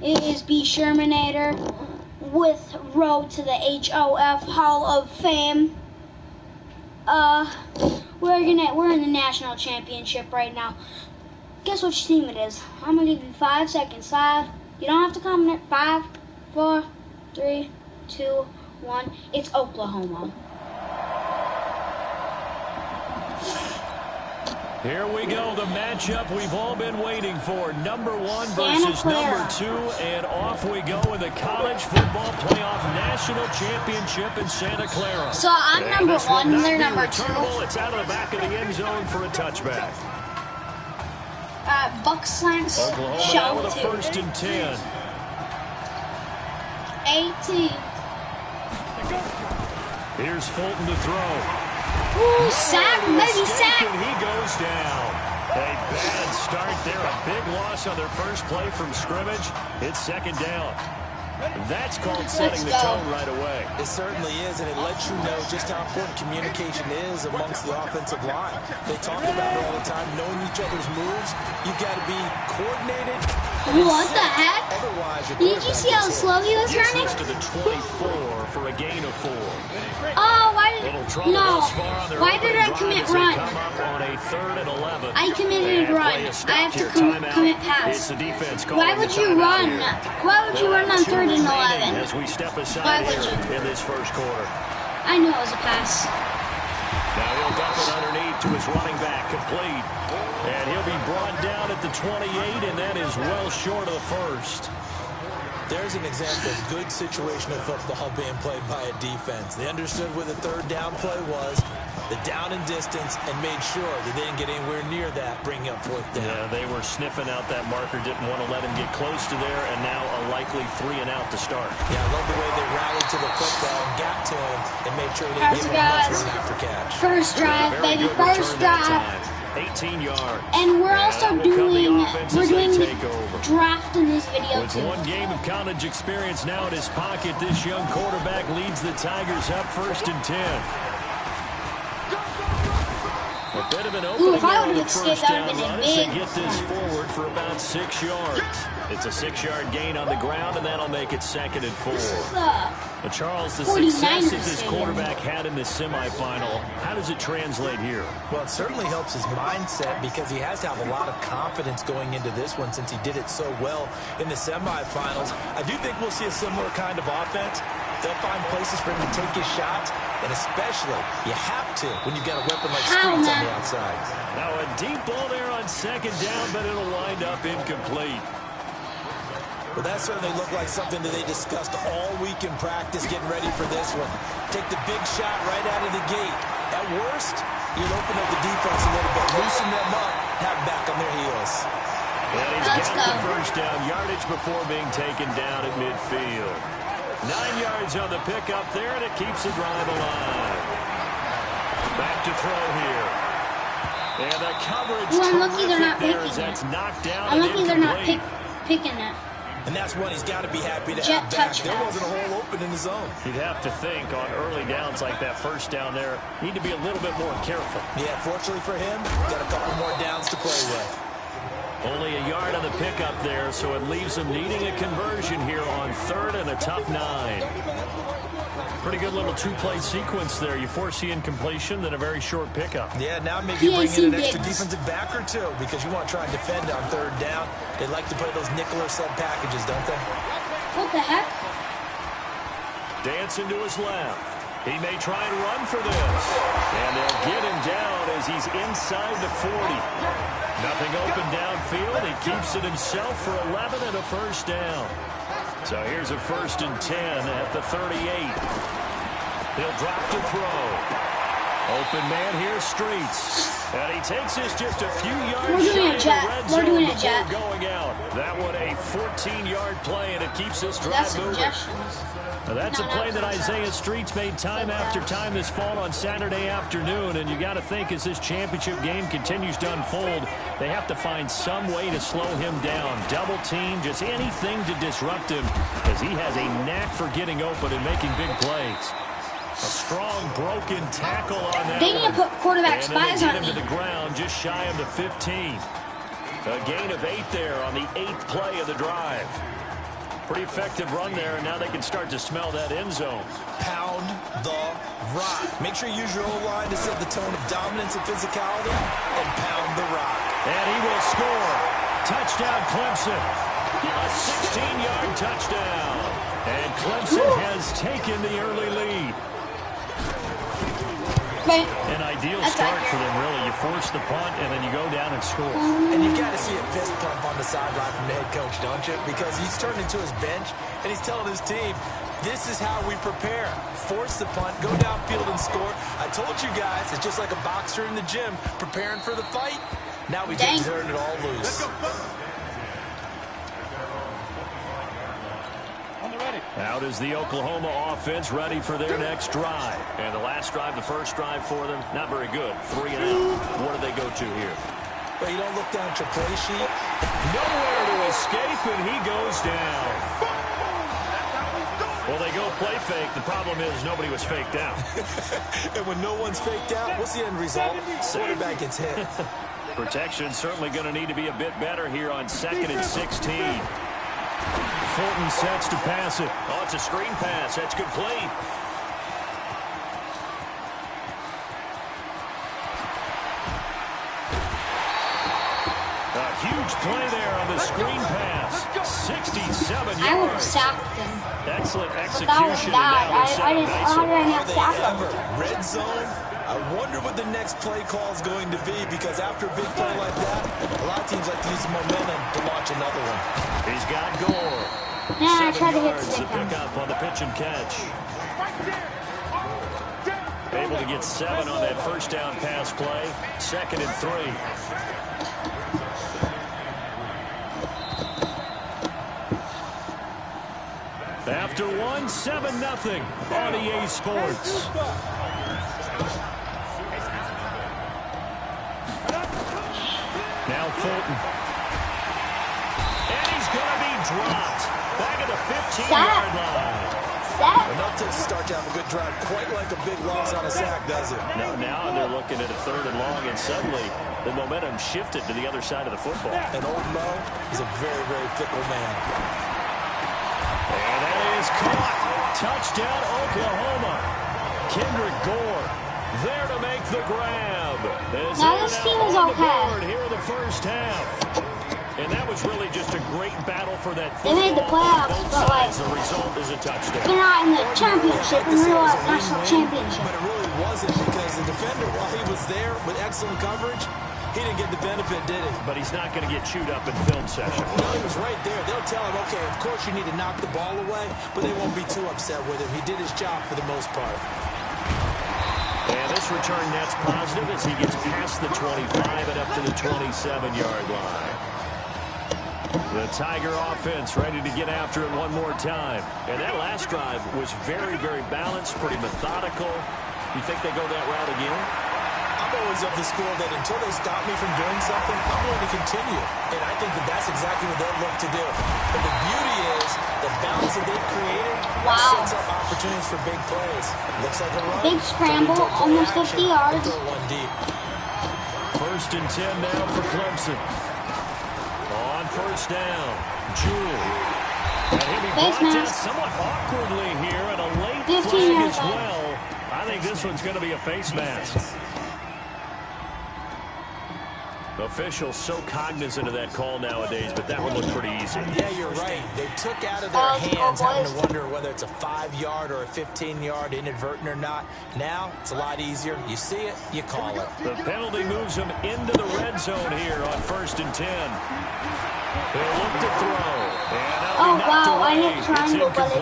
It is BSherminator with Road to the HOF Hall of Fame. We're in the national championship right now. Guess which team it is? I'm gonna give you 5 seconds. 5. You don't have to comment. 5, 4, 3, 2, 1. It's Oklahoma. Here we go, the matchup we've all been waiting for. Number 1 versus number 2, and off we go in the college football playoff national championship in Santa Clara. So I'm number 1, and they're number 2. It's out of the back of the end zone for a touchback. Buck slants. Oklahoma now with a 1st and 10. 18. Here's Fulton to throw. Ooh, sack, maybe sack. And he goes down. A bad start there. A big loss on their first play from scrimmage. It's 2nd down. That's called setting the tone right away. It certainly is, and it lets you know just how important communication is amongst the offensive line. They talk about it all the time, knowing each other's moves. You've got to be coordinated. What the heck? Otherwise, did you see how slow he was running? To the 24 for a gain of 4. Oh, why did I commit run? Come up on a 3rd and 11. I committed run. I have to commit pass. It's the defense. Why would you run? Why would you run on 3rd and 11? As we step aside here in this first quarter. I knew it was a pass. Now he'll dump it underneath to his running back, complete. And he'll be brought down at the 28, and that is well short of the 1st. There's an example of good situational football being played by a defense. They understood where the 3rd down play was, the down and distance, and made sure that they didn't get anywhere near that, bringing up 4th down. Yeah, they were sniffing out that marker, didn't want to let him get close to there, and now a likely 3 and out to start. Yeah, I love the way they rallied to the football, got to him, and made sure they didn't give him much run after catch. First drive, baby, first drive. 18 yards. And we're also doing draft in this video With too. 1 game of college experience now in his pocket, this young quarterback leads the Tigers up 1st and 10. A bit of an opening if I on would the have escaped, first that would down have run been to big. get this forward for about 6 yards. It's a 6-yard gain on the ground, and that'll make it 2nd and 4. But Charles, the success that this quarterback had in this semifinal, how does it translate here? Well, it certainly helps his mindset because he has to have a lot of confidence going into this one since he did it so well in the semifinals. I do think we'll see a similar kind of offense. They'll find places for him to take his shots, and especially, you have to when you've got a weapon like Streets on the outside. Now a deep ball there on 2nd down, but it'll wind up incomplete. Well, that certainly looked like something that they discussed all week in practice, getting ready for this one. Take the big shot right out of the gate. At worst, you'll open up the defense a little bit, loosen them up, have back on their heels. And he's got the first down yardage before being taken down at midfield. 9 yards on the pickup there, and it keeps the drive alive. Back to throw here. And the coverage I'm lucky they're not picking that's knocked down. I'm lucky they're not picking it. And that's one he's got to be happy to Jet have back. touchdown. There wasn't a hole open in the zone. You'd have to think on early downs like that first down there, need to be a little bit more careful. Yeah, fortunately for him, got a couple more downs to play with. Only a yard on the pickup there, so it leaves him needing a conversion here on 3rd and a tough 9. Pretty good little 2-play sequence there. You force the incompletion, then a very short pickup. Yeah, now maybe bring in an extra defensive back or 2 because you want to try and defend on 3rd down. They like to play those nickel or sub packages, don't they? What the heck? Dancing to his left. He may try and run for this. And they'll get him down as he's inside the 40. Nothing open downfield. He keeps it himself for 11 and a first down. So here's a 1st and 10 at the 38. He'll drop to throw. Open man here, Streets. And he takes this just a few yards shy of the red zone before going out. That one a 14-yard play, and it keeps this drive moving. Now that's a play that Isaiah Streets made time after time this fall on Saturday afternoon, and you got to think as this championship game continues to unfold, they have to find some way to slow him down. Double team, just anything to disrupt him, as he has a knack for getting open and making big plays. A strong broken tackle on that. They need to put quarterback spies on him to the ground, just shy of the 15. A gain of 8 there on the 8th play of the drive. Pretty effective run there, and now they can start to smell that end zone. Pound the rock. Make sure you use your O-line to set the tone of dominance and physicality, and pound the rock. And he will score. Touchdown, Clemson. A 16-yard touchdown. And Clemson has taken the early lead. An ideal start for them, really. You force the punt, and then you go down and score. And you got to see a fist pump on the sideline from the head coach, don't you? Because he's turned into his bench, and he's telling his team, this is how we prepare. Force the punt, go downfield and score. I told you guys, it's just like a boxer in the gym preparing for the fight. Now we just turned it all loose. Out is the Oklahoma offense, ready for their next drive. And the last drive, the first drive for them, not very good. 3 and out. What do they go to here? Well, you don't look down at your play sheet. Nowhere to escape, and he goes down. Well, they go play fake. The problem is nobody was faked out. And when no one's faked out, what's the end result? Quarterback gets hit. Protection certainly going to need to be a bit better here on 2nd and 16. Fulton sets to pass it. Oh, it's a screen pass. That's complete. A huge play there on the screen pass. 67 yards. I would have sacked him. Excellent That was execution. bad. I didn't have sacked him. Red zone. I wonder what the next play call is going to be, because after a big play like that, a lot of teams like to use the momentum to launch another one. He's got Gore. Yeah, I 7 tried to hit yards the to pick victim. up on the pitch and catch. Able to get 7 on that first down pass play. 2nd and 3. After 1, 7-0 on EA Sports. Now Fulton. And he's going to be dropped. Back at the 15-yard line. Enough to start to have a good drive. Quite like a big loss on a sack, does it? Now they're looking at a 3rd and long, and suddenly the momentum shifted to the other side of the football. And old Mo is a very, very fickle man. And that is caught. Touchdown, Oklahoma. Kendrick Gore there to make the grab. Now this team is okay. Here in the first half. And that was really just a great battle for that They made the playoffs, but like, the result is a touchdown. they're not in the championship, in real life national championship. But it really wasn't, because the defender, while he was there with excellent coverage, he didn't get the benefit, did he? But he's not going to get chewed up in film session. No, he was right there. They'll tell him, okay, of course you need to knock the ball away, but they won't be too upset with him. He did his job for the most part. And this return net's positive as he gets past the 25 and up to the 27-yard line. The Tiger offense ready to get after it one more time. And that last drive was very, very balanced, pretty methodical. You think they go that route again? I'm always of the school that until they stop me from doing something, I'm going to continue. And I think that that's exactly what they'll look to do. But the beauty is the balance that they've created sets up opportunities for big plays. Looks like a run. Big scramble, almost 50 yards. Throw one deep. 1st and 10 now for Clemson. On 1st down, Jewell. And he'll be brought down somewhat awkwardly here, and a late flag as well. I think this one's going to be a face mask. Officials so cognizant of that call nowadays, but that one looked pretty easy. Yeah, you're right. They took out of their hands having to wonder whether it's a 5-yard or a 15-yard, inadvertent or not. Now, it's a lot easier. You see it, you call it. The penalty moves him into the red zone here on 1st and 10. He'll look to throw. Oh, wow, I hit triangle, but it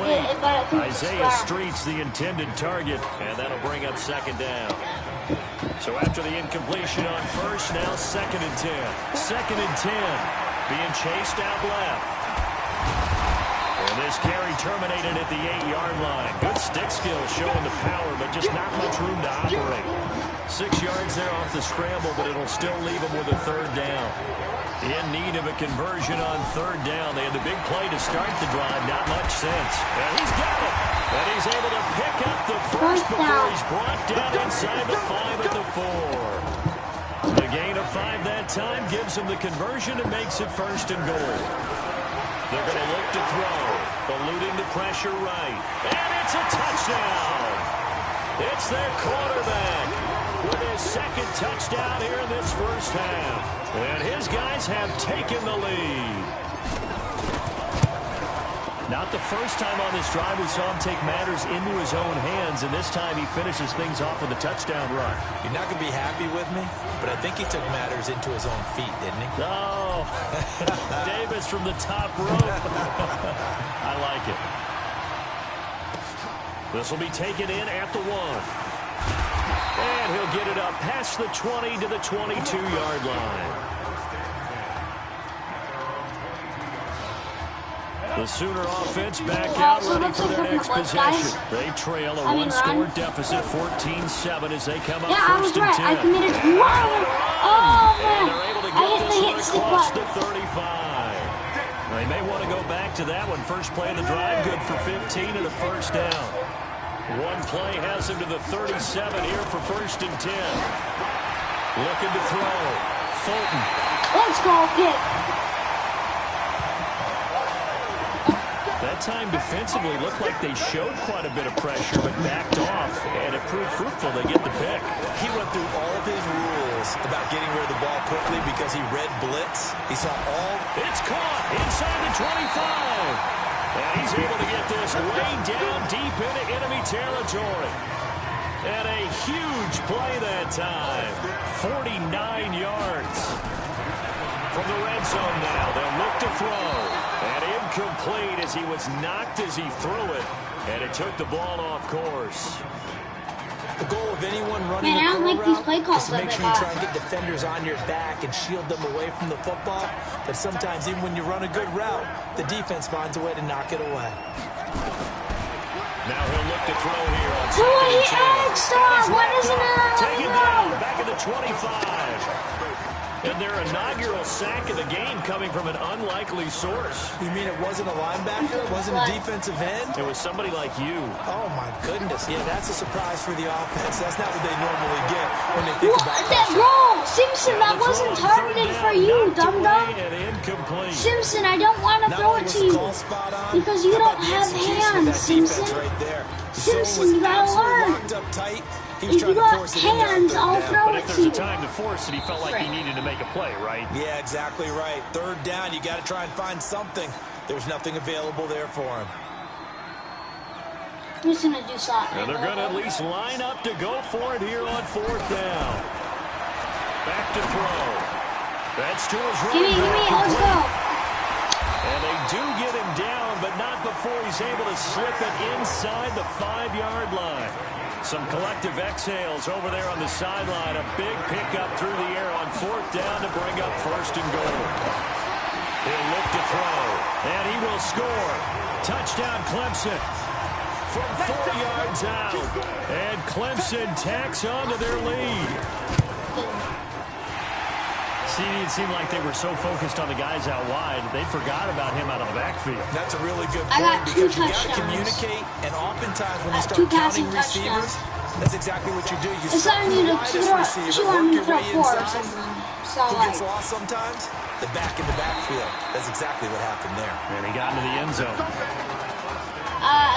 did. Isaiah Street's the intended target, and that'll bring up 2nd down. So after the incompletion on 1st, now 2nd and 10. 2nd and 10, being chased out left. And this carry terminated at the 8-yard line. Good stick skills showing the power, but just not much room to operate. 6 yards there off the scramble, but it'll still leave him with a 3rd down. In need of a conversion on 3rd down. They had the big play to start the drive. Not much sense. And he's got it. And he's able to pick up the first before he's brought down inside the 5 at the 4. The gain of 5 that time gives him the conversion and makes it 1st and goal. They're going to look to throw. Eluding the pressure right. And it's a touchdown. It's their quarterback with his second touchdown here in this first half. And his guys have taken the lead. Not the first time on this drive we saw him take matters into his own hands, and this time he finishes things off with a touchdown run. You're not going to be happy with me, but I think he took matters into his own feet, didn't he? Oh, Davis from the top rope. I like it. This will be taken in at the 1. And he'll get it up past the 20 to the 22-yard line. The Sooner offense back out ready for their next possession. They trail a one-score deficit, 14-7 as they come up first and 10. I committed one. Oh, man. They're able to get this one across the 35. They may want to go back to that one. First play of the drive, good for 15 and a first down. One play has him to the 37 here for first and 10. Looking to throw. Fulton. Let's go, kid. That time defensively looked like they showed quite a bit of pressure, but backed off, and it proved fruitful. They get the pick. He went through all of his rules about getting rid of the ball quickly because he read blitz. He saw all. It's caught inside the 25. And he's able to get this way down deep into enemy territory. And a huge play that time. 49 yards. From the red zone now, they'll look to throw. And incomplete as he was knocked as he threw it. And it took the ball off course. The goal of anyone running Man, I don't like these play calls is to make sure you try and get defenders on your back and shield them away from the football. But sometimes even when you run a good route, the defense finds a way to knock it away. Now he'll look to throw here on Stop! What is it? Take it down, back at the 25. And their inaugural sack of the game coming from an unlikely source. You mean it wasn't a linebacker? It wasn't a defensive end? It was somebody like you. Oh, my goodness. Yeah, that's a surprise for the offense. That's not what they normally get when they think about that. Wrong! Simpson, that wasn't targeted for you, dum-dum. Simpson, I don't want to throw it to you. Because you don't have hands, Simpson. Simpson, you gotta learn. If you got hands, I'll throw it to you. But if there's a time to force it, he felt like he needed to make a play, right? Yeah, exactly right. Third down, you got to try and find something. There's nothing available there for him. Who's going to do something? And they're going to at least line up to go for it here on fourth down. Back to throw. That's to his right. Give me, let's go. And they do get him down, but not before he's able to slip it inside the 5-yard line. Some collective exhales over there on the sideline. A big pickup through the air on fourth down to bring up first and goal. He'll look to throw, and he will score. Touchdown, Clemson. From 4 yards out. And Clemson tacks on to their lead. See, it seemed like they were so focused on the guys out wide, they forgot about him out of the backfield. That's a really good point because you got to communicate, and oftentimes when you start counting receivers, that's exactly what you do. You start from the widest receiver, work your way inside. Who gets lost sometimes? The back in the backfield. That's exactly what happened there. And he got into the end zone.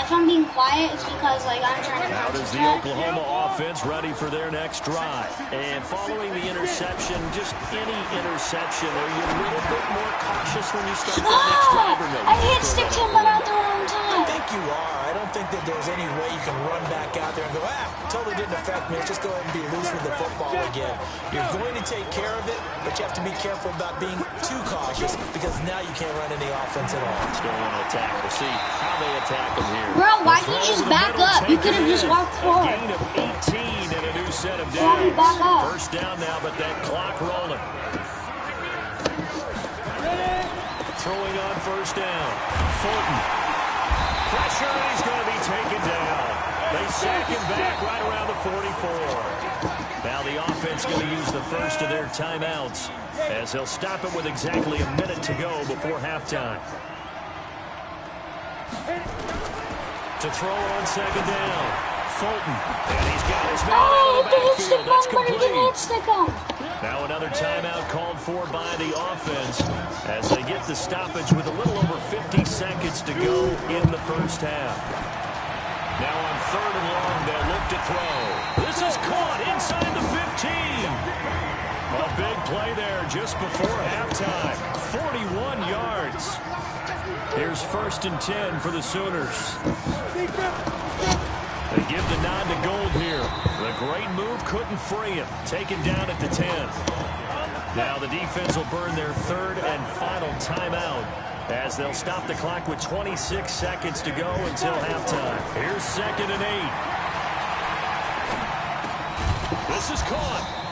If I'm being quiet, it's because I'm trying to Now does the Oklahoma offense ready for their next drive. And following the interception, just any interception, are you a little bit more cautious when you start the next drive or no? I hit stick to him, but at the wrong time. I think you are. I don't think that there's any way you can run back out there and go, totally didn't affect me. Let's just go ahead and be loose with the football again. You're going to take care of it, but you have to be careful about being too cautious because now you can't run any offense at all. Let's go on an attack. We'll see how they attack him here. Bro, why didn't you just back up? You could have just walked forward. A gain of 18 and a new set of downs. First down now, but that clock rolling. Throwing on first down. Fulton. Pressure, and he's going to be taken down. They sack him back right around the 44. Now the offense going to use the first of their timeouts as they'll stop it with exactly a minute to go before halftime. To throw on second down. Fulton, and he's got his man out of the backfield. That's complete. Now another timeout called for by the offense as they get the stoppage with a little over 50 seconds to go in the first half. Now on 3rd and long, they'll look to throw. This is caught inside the 15. A big play there just before halftime. 41 yards. Here's 1st and 10 for the Sooners. They give the nod to Gold here. The great move couldn't free him. Taken down at the 10. Now the defense will burn their 3rd and final timeout as they'll stop the clock with 26 seconds to go until halftime. Here's 2nd and 8. This is caught.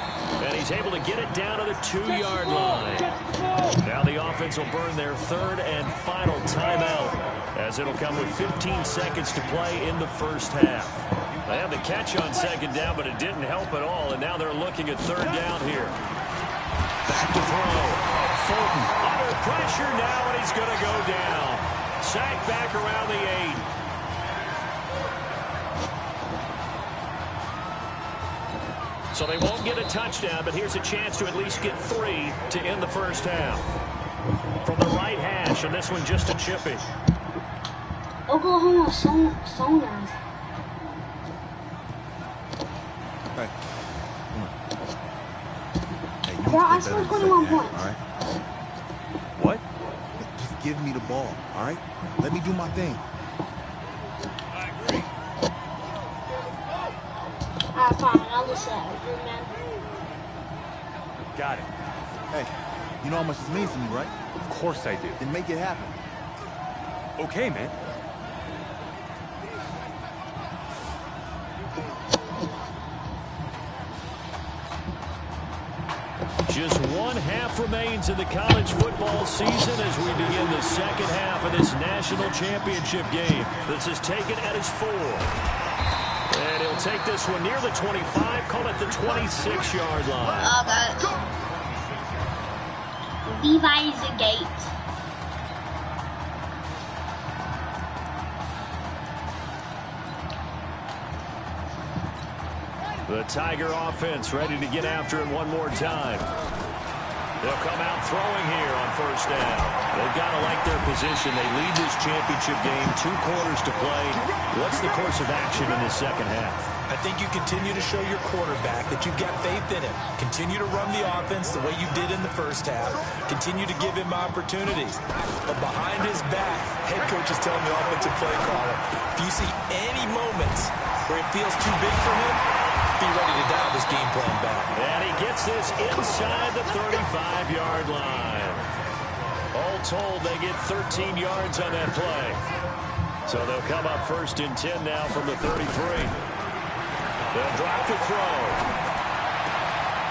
And he's able to get it down to the 2-yard line. Now the offense will burn their 3rd and final timeout as it'll come with 15 seconds to play in the first half. They have the catch on 2nd down, but it didn't help at all, and now they're looking at 3rd down here. Back to throw. Fulton under pressure now, and he's going to go down. Sacked back around the 8. So they won't get a touchdown, but here's a chance to at least get 3 to end the first half. From the right hash, and this one just a chippy. Oklahoma Sonar. Hey, come on. Hey, Bro, I scored 21 points. All right? What? Just give me the ball, all right? Let me do my thing. Fine, I'll listen to that, man. Got it. Hey, you know how much this means to me, right? Of course I do. Then make it happen. Okay, man. Just 1 half remains in the college football season as we begin the 2nd half of this national championship game. This is taken at his 4. And he'll take this one near the 25, call it the 26-yard line. Oh, God. Levi's a gate. The Tiger offense ready to get after it one more time. They'll come out throwing here on 1st down. They've got to like their position. They lead this championship game, 2 quarters to play. What's the course of action in the 2nd half? I think you continue to show your quarterback that you've got faith in him. Continue to run the offense the way you did in the 1st half. Continue to give him opportunities. But behind his back, head coach is telling the offensive play caller, if you see any moments where it feels too big for him, be ready to dial this game plan back. And he gets this inside the 35-yard line. All told, they get 13 yards on that play. So they'll come up 1st and 10 now from the 33. They'll drop the throw.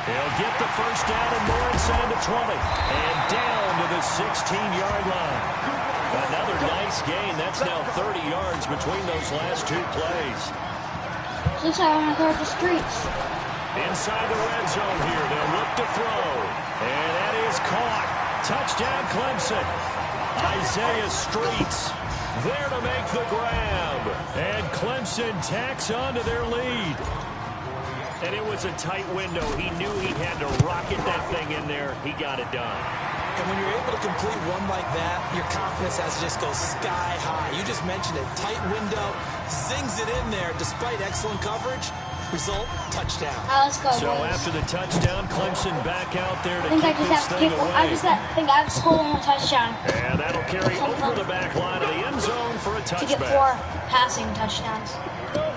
He'll get the 1st down and more inside the 20. And down to the 16-yard line. Another nice gain. That's now 30 yards between those last 2 plays. Looks like I'm going to throw it to streets. Inside the red zone here. They'll look to throw. And that is caught. Touchdown Clemson. Isaiah Streets there to make the grab. And Clemson tacks on to their lead. And it was a tight window. He knew he had to rocket that thing in there. He got it done. And when you're able to complete one like that, your confidence has to just go sky high. You just mentioned it. Tight window, zings it in there despite excellent coverage. Result, touchdown. Let's go, So boys. after the touchdown, Clemson back out there to I think I keep just this have to thing kick. away. I think I have to score 1 more touchdown And that'll carry over the back line of the end zone for a to get 4 touchback. passing touchdowns.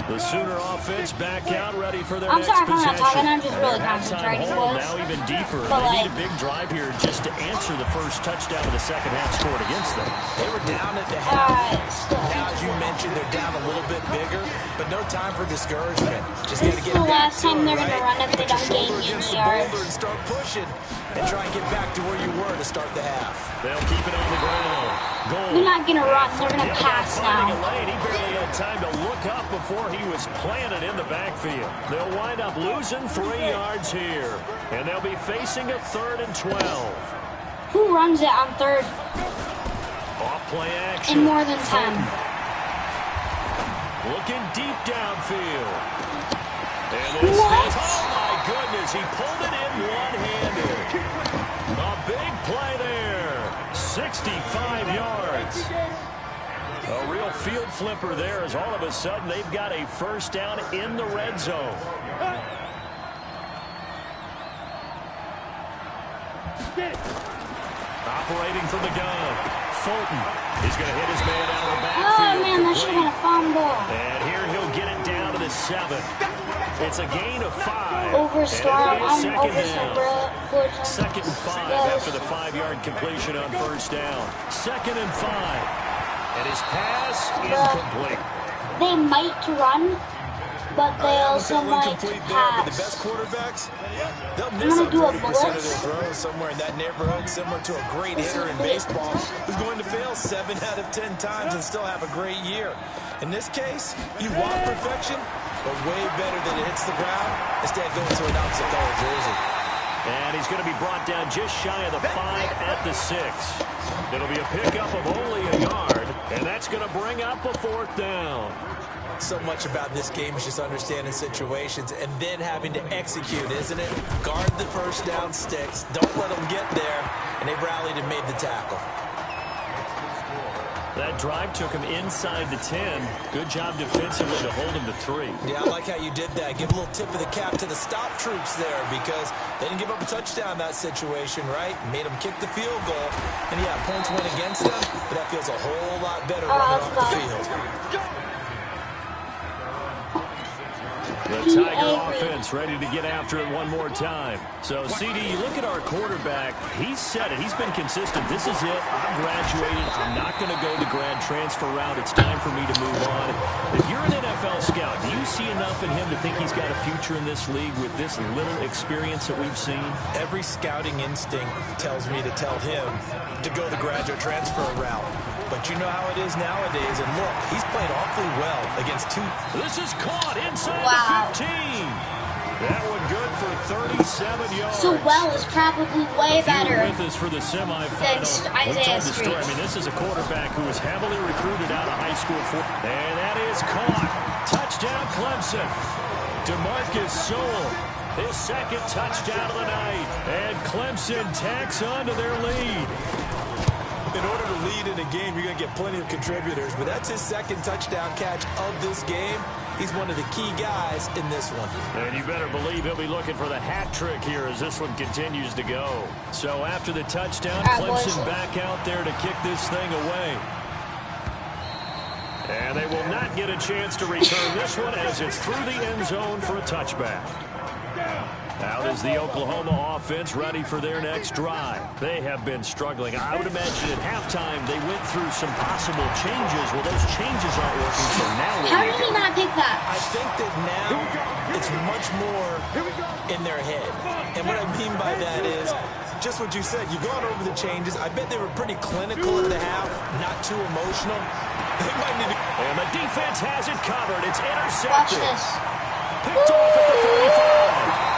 The Sooner offense back out ready for their I'm next sorry if I'm possession. not talking, I'm just really Their halftime concentrating, hold boys. now even deeper. But, They need like, a big drive here just to answer the first touchdown of the 2nd half scored against them. They were down at the half. Alright, Now, as you mentioned, they're down a little bit bigger, but no time for discouragement. Just got to This get is the back last to time it, they're gonna right? run if they Put your don't gain shoulder against any the boulder yards. and start pushing and try and get back to where you were to start the half. They'll keep it on the ground. Goal. They're not gonna run, they're gonna Him pass finding now. a lane. He barely had time to look up before he was planted in the backfield. They'll wind up losing 3 yards here. And they'll be facing a 3rd and 12. Who runs it on 3rd Off play action. in more than 10? Looking deep downfield. And this is, oh my goodness, he pulled it in one-handed. A big play there. 65 yards. A real field flipper there as all of a sudden they've got a first down in the red zone. Operating from the gun. Fulton. He's going to hit his man out of the backfield. Oh, man, that should have been a fumble. And here he'll get it down to the 7. It's a gain of 5. Overstorm. Second and 5 after the 5-yard completion on first down. Second and 5. And his pass incomplete. They might run, but they also might pass. The best quarterbacks, they'll miss 30% of their throws somewhere in that neighborhood, similar to a great hitter in baseball who's going to fail 7 out of 10 times and still have a great year. In this case, you want perfection, but way better than it hits the ground instead of going to an opposite color jersey. And he's going to be brought down just shy of the 5 at the 6. It'll be a pickup of only a yard, and that's going to bring up a 4th down. So much about this game is just understanding situations and then having to execute, isn't it? Guard the first down sticks. Don't let them get there. And they rallied and made the tackle. That drive took him inside the 10. Good job defensively to hold him to 3. Yeah, I like how you did that. Give a little tip of the cap to the stop troops there because they didn't give up a touchdown in that situation, right? Made them kick the field goal. And yeah, points went against them, but that feels a whole lot better running off the field. The Tiger offense ready to get after it one more time. So, CD, you look at our quarterback. He's said it. He's been consistent. This is it. I'm graduating. I'm not going to go the grad transfer route. It's time for me to move on. If you're an NFL scout, do you see enough in him to think he's got a future in this league with this little experience that we've seen? Every scouting instinct tells me to tell him to go the graduate transfer route. But you know how it is nowadays. And look, he's played awfully well against 2. This is caught inside the 15. That one good for 37 yards. So Well is probably way better with us for the semifinal. than Isaiah Street. I mean, this is a quarterback who was heavily recruited out of high school. And that is caught. Touchdown, Clemson. DeMarcus Sewell, his second touchdown of the night. And Clemson tacks on to their lead. In order to lead in a game, you're going to get plenty of contributors, but that's his second touchdown catch of this game. He's one of the key guys in this one. And you better believe he'll be looking for the hat trick here as this one continues to go. So after the touchdown, Clemson back out there to kick this thing away. And they will not get a chance to return this one as it's through the end zone for a touchback. Out is the Oklahoma offense ready for their next drive. They have been struggling. I would imagine at halftime they went through some possible changes. Well, those changes aren't working, so now how did he not pick that? I think that now it's much more in their head. And what I mean by that is just what you said. You've gone over the changes. I bet they were pretty clinical at the half, not too emotional. They might need to... And the defense has it covered. It's intercepted. Watch this. Picked off at the 35.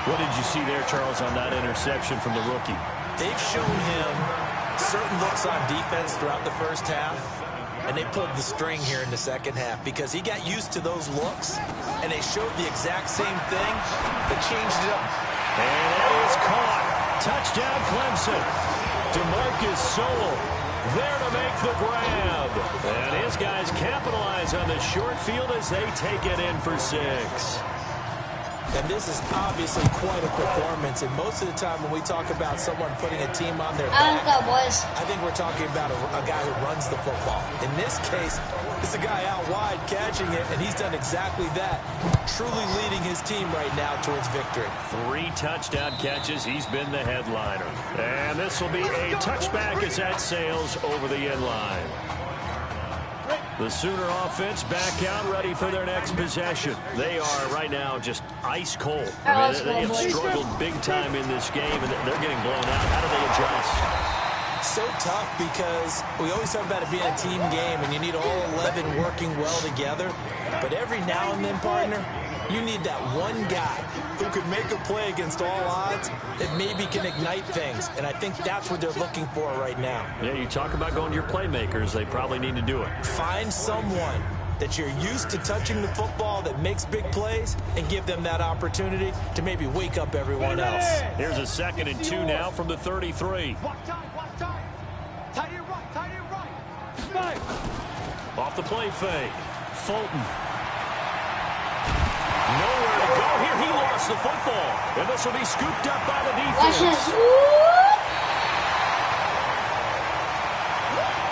What did you see there, Charles, on that interception from the rookie? They've shown him certain looks on defense throughout the first half, and they pulled the string here in the second half because he got used to those looks, and they showed the exact same thing. They changed it up. And that is caught. Touchdown, Clemson. DeMarcus Sewell there to make the grab. And his guys capitalize on the short field as they take it in for 6. And this is obviously quite a performance. And most of the time when we talk about someone putting a team on their back, I think we're talking about a guy who runs the football. In this case, it's a guy out wide catching it, and he's done exactly that, truly leading his team right now towards victory. 3 touchdown catches. He's been the headliner. And this will be a touchback as that sails over the end line. The Sooner offense back out, ready for their next possession. They are right now just ice cold. I mean, they have struggled big time in this game, and they're getting blown out. How do they adjust? So tough because we always talk about it being a team game, and you need all 11 working well together. But every now and then, partner, You need that one guy who can make a play against all odds that maybe can ignite things, and I think that's what they're looking for right now. Yeah, you talk about going to your playmakers. They probably need to do it. Find someone that you're used to touching the football that makes big plays and give them that opportunity to maybe wake up everyone else. Here's a 2nd and 2 now from the 33. Off the play fake. Fulton. Nowhere to go here. He lost the football. And this will be scooped up by the defense. Watch this.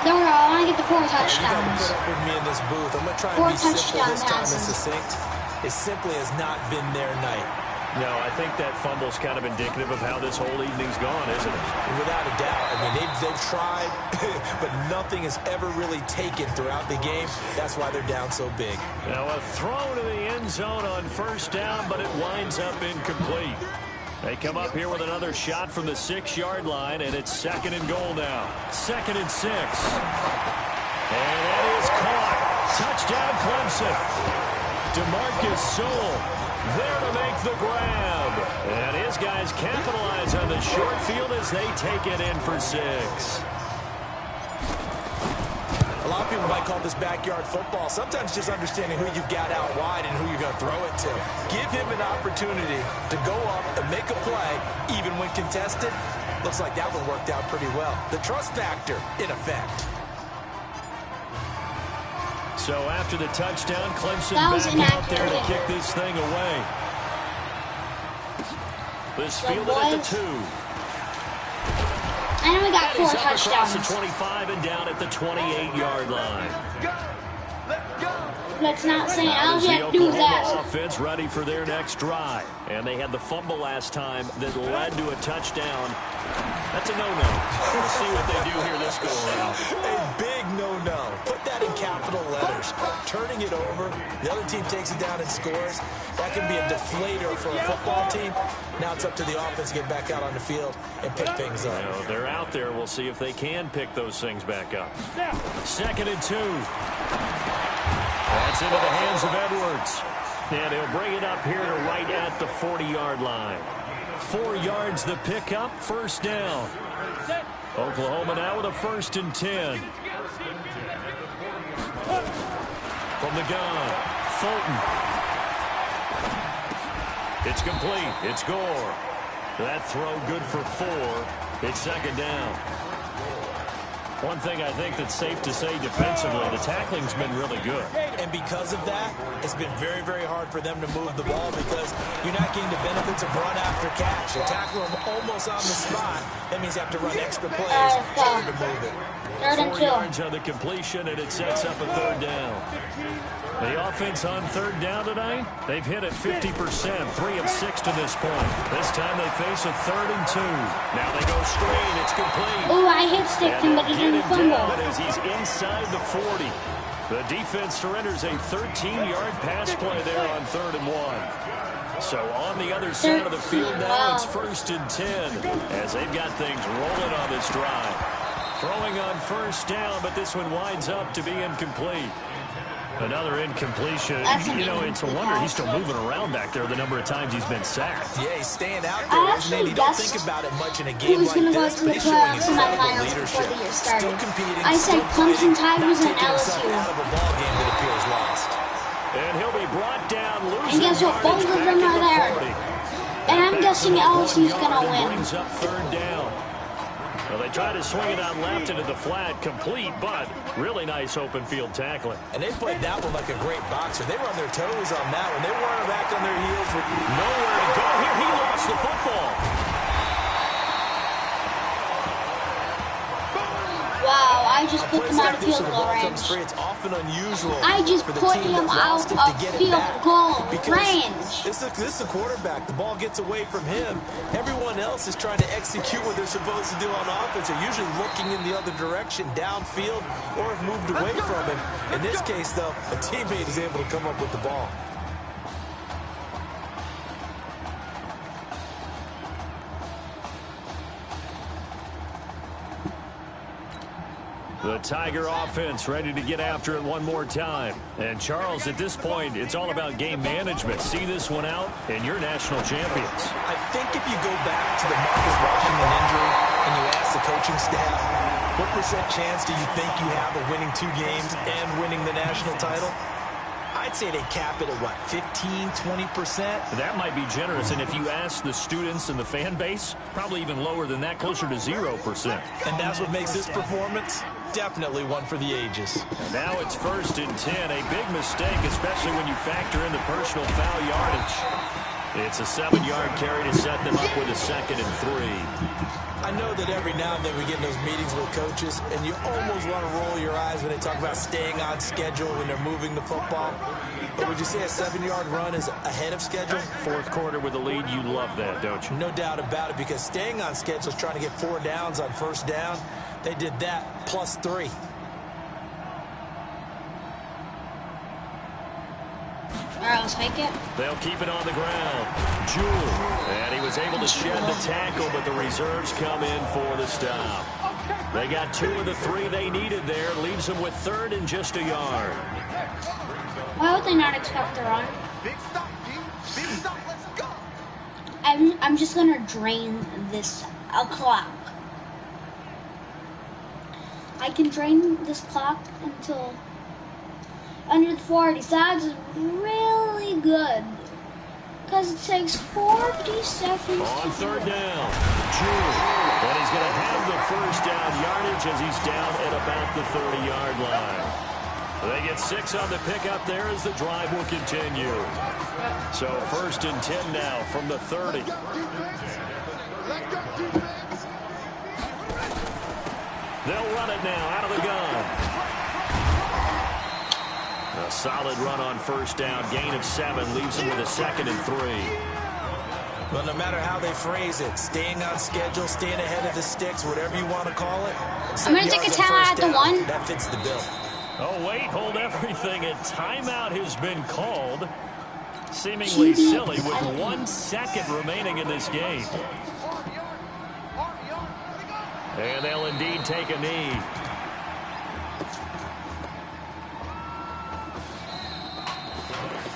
There we go. I want to get the 4 touchdowns. Put up with me in this booth. I'm going to try and 4 be simple this time and passes. succinct. It simply has not been their night. No, I think that fumble's kind of indicative of how this whole evening's gone, isn't it? Without a doubt. I mean, they've tried, but nothing has ever really taken throughout the game. That's why they're down so big. Now a throw to the end zone on 1st down, but it winds up incomplete. They come up here with another shot from the 6-yard line, and it's 2nd and goal now. 2nd and 6. And that is caught. Touchdown, Clemson. DeMarcus Sewell there to make the grab. And his guys capitalize on the short field as they take it in for 6. A lot of people might call this backyard football. Sometimes just understanding who you've got out wide and who you're going to throw it to. Give him an opportunity to go up and make a play, even when contested. Looks like that one worked out pretty well. The trust factor, in effect. So after the touchdown, Clemson That was back out there to inaccurate. kick this thing away. This fielded at the 2. And we got 4 He's up across the touchdowns. 25 and down at the 28-yard line. Let's not say Now all is we the have to do is Oklahoma ask. offense ready for their next drive. And they had the fumble last time that led to a touchdown. That's a no-no. We'll see what they do here this go-around. A big no-no. Put that in capital letters. Turning it over, the other team takes it down and scores. That can be a deflator for a football team. Now it's up to the offense to get back out on the field and pick things up. You know, they're out there. We'll see if they can pick those things back up. 2nd and 2. That's into the hands of Edwards. And he'll bring it up here to right at the 40-yard line. 4 yards the pickup, 1st down. Oklahoma now with a 1st and 10. From the gun, Fulton. It's complete. It's Gore. That throw good for 4. It's 2nd down. One thing I think that's safe to say defensively, the tackling's been really good. And because of that, it's been very, very hard for them to move the ball because you're not getting the benefits of run after catch. You tackle them almost on the spot. That means you have to run extra plays to move it. 3rd and 4 2. yards on the completion, and it sets up a 3rd down. The offense on 3rd down tonight, they've hit at 50%, 3 of 6 to this point. This time they face a 3rd and 2. Now they go screen, it's complete. Oh, I hit sticked him, but he Get didn't him down fumble. as he's inside the 40. The defense surrenders a 13-yard pass play there on 3rd and 1. So on the other side of the field now, it's 1st and 10 as they've got things rolling on this drive. Throwing on 1st down, but this one winds up to be incomplete. Another incompletion. You know, it's a wonder he's still moving around back there the number of times he's been sacked. Yeah, he's staying out I there, isn't actually he? You don't guessed think about it much in a Who game was like going to go this, to but the he's showing playoffs incredible semifinals before leadership. the year Still started? competing, I said still Clemson fighting, Tigers not and taking himself LSU. out of a ball game that appears lost. And he'll be brought down, losing And guess what? Both of them are there. And I'm guessing LSU's going to win. Brings up 3rd down. Well, they try to swing it on left into the flat, complete, but really nice open field tackling. And they played that one like a great boxer. They were on their toes on that one. They weren't back on their heels. Nowhere to go here. He lost the football. Wow, I just put them out of This field the goal ball range. comes free. It's often unusual. I just for the put team him that out lost it of to get it field back. goal Because range. This is the quarterback. The ball gets away from him. Everyone else is trying to execute what they're supposed to do on offense. They're usually looking in the other direction, downfield, or have moved away from him. In this case, though, a teammate is able to come up with the ball. The Tiger offense ready to get after it one more time. And Charles, at this point, it's all about game management. See this one out, and you're national champions. I think if you go back to the Marcus Washington injury and you ask the coaching staff, what % chance do you think you have of winning 2 games and winning the national title? I'd say they cap it at, what, 15, 20%? That might be generous, and if you ask the students and the fan base, probably even lower than that, closer to 0%. And that's what makes this performance definitely one for the ages. And now it's 1st and 10. A big mistake, especially when you factor in the personal foul yardage. It's a 7-yard carry to set them up with a 2nd and 3. I know that every now and then we get in those meetings with coaches, and you almost want to roll your eyes when they talk about staying on schedule when they're moving the football. But would you say a 7-yard run is ahead of schedule? 4th quarter with a lead, you love that, don't you? No doubt about it, because staying on schedule is trying to get 4 downs on 1st down. They did that plus 3. All right, let's make it. They'll keep it on the ground. Jewell, and he was able to shed the tackle, but the reserves come in for the stop. They got 2 of the 3 they needed there. Leaves them with 3rd and just a yard. Why would they not expect to run? I'm just going to drain this clock. I can drain this clock until under the 40. That's really good. Because it takes 40 seconds. On 3rd down, Jewell. And he's going to have the 1st down yardage as he's down at about the 30-yard line. They get 6 on the pickup there as the drive will continue. So 1st and 10 now from the 30. They'll run it now out of the gun. A solid run on 1st down. Gain of 7 leaves them with a 2nd and 3. Well, no matter how they phrase it, staying on schedule, staying ahead of the sticks, whatever you want to call it. I'm going to take a timeout at the 1. That fits the bill. Oh, wait, hold everything. A timeout has been called. Seemingly silly with 1 second remaining in this game. And they'll indeed take a knee.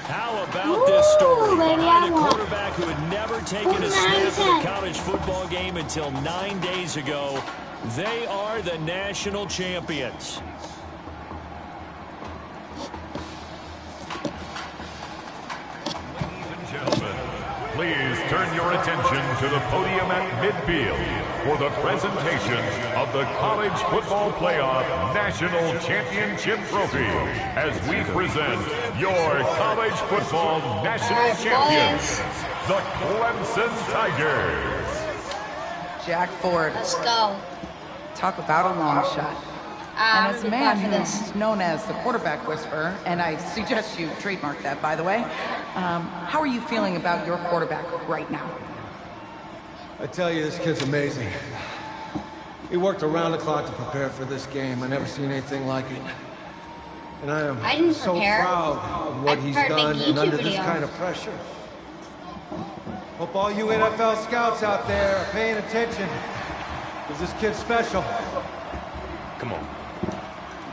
How about this story? Behind a quarterback who had never taken a snap in a college football game until 9 days ago, they are the national champions. Ladies and gentlemen, please turn your attention to the podium at midfield for the presentation of the College Football Playoff National Championship Trophy as we present your college football national champions, the Clemson Tigers. Jack Ford. Let's go. Talk about a long shot. And as a man for this. who's known as the quarterback whisperer, and I suggest you trademark that, by the way, how are you feeling about your quarterback right now? I tell you, this kid's amazing. He worked around the clock to prepare for this game. I never seen anything like it. And I am so proud of what he's done and under this kind of pressure. Hope all you NFL scouts out there are paying attention, because this kid's special. Come on.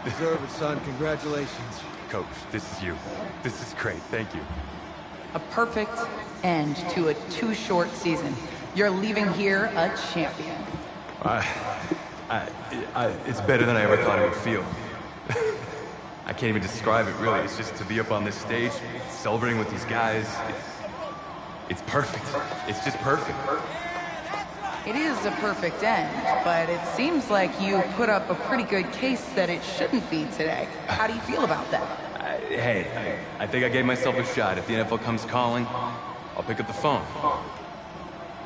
Deserve it, son. Congratulations. Coach, this is you. This is great. Thank you. A perfect end to a too short season. You're leaving here a champion. It's better than I ever thought it would feel. I can't even describe it, really. It's just to be up on this stage, celebrating with these guys. It's perfect. It's just perfect. It is a perfect end, but it seems like you put up a pretty good case that it shouldn't be today. How do you feel about that? Hey, I think I gave myself a shot. If the NFL comes calling, I'll pick up the phone.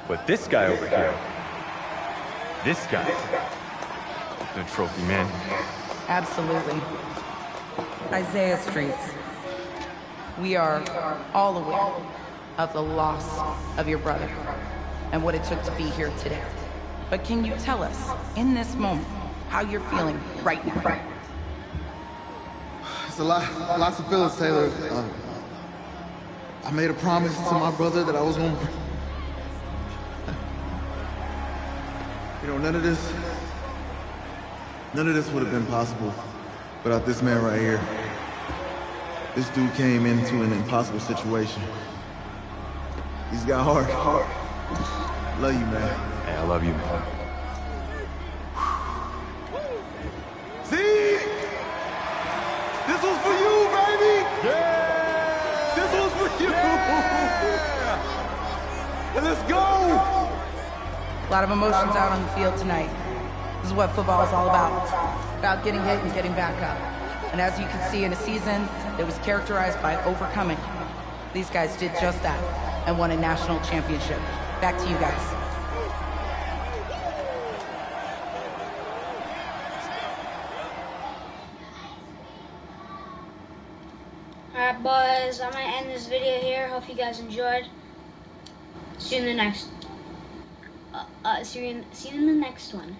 But this guy over here, this guy, the trophy man. Absolutely. Isaiah Streets, we are all aware of the loss of your brother and what it took to be here today. But can you tell us, in this moment, how you're feeling right now? It's lots of feelings, Taylor. I made a promise to my brother that I was going to... You know, none of this None of this would have been possible without this man right here. This dude came into an impossible situation. He's got heart. Love you, man. Hey, I love you, man. See? This was for you, baby! Yeah! This was for you! Yeah! And let's go! A lot of emotions out on the field tonight. This is what football is all about getting hit and getting back up. And as you can see, in a season that was characterized by overcoming, these guys did just that and won a national championship. Back to you guys. Alright, boys, I'm going to end this video here. Hope you guys enjoyed. See you in the next see you in the next one.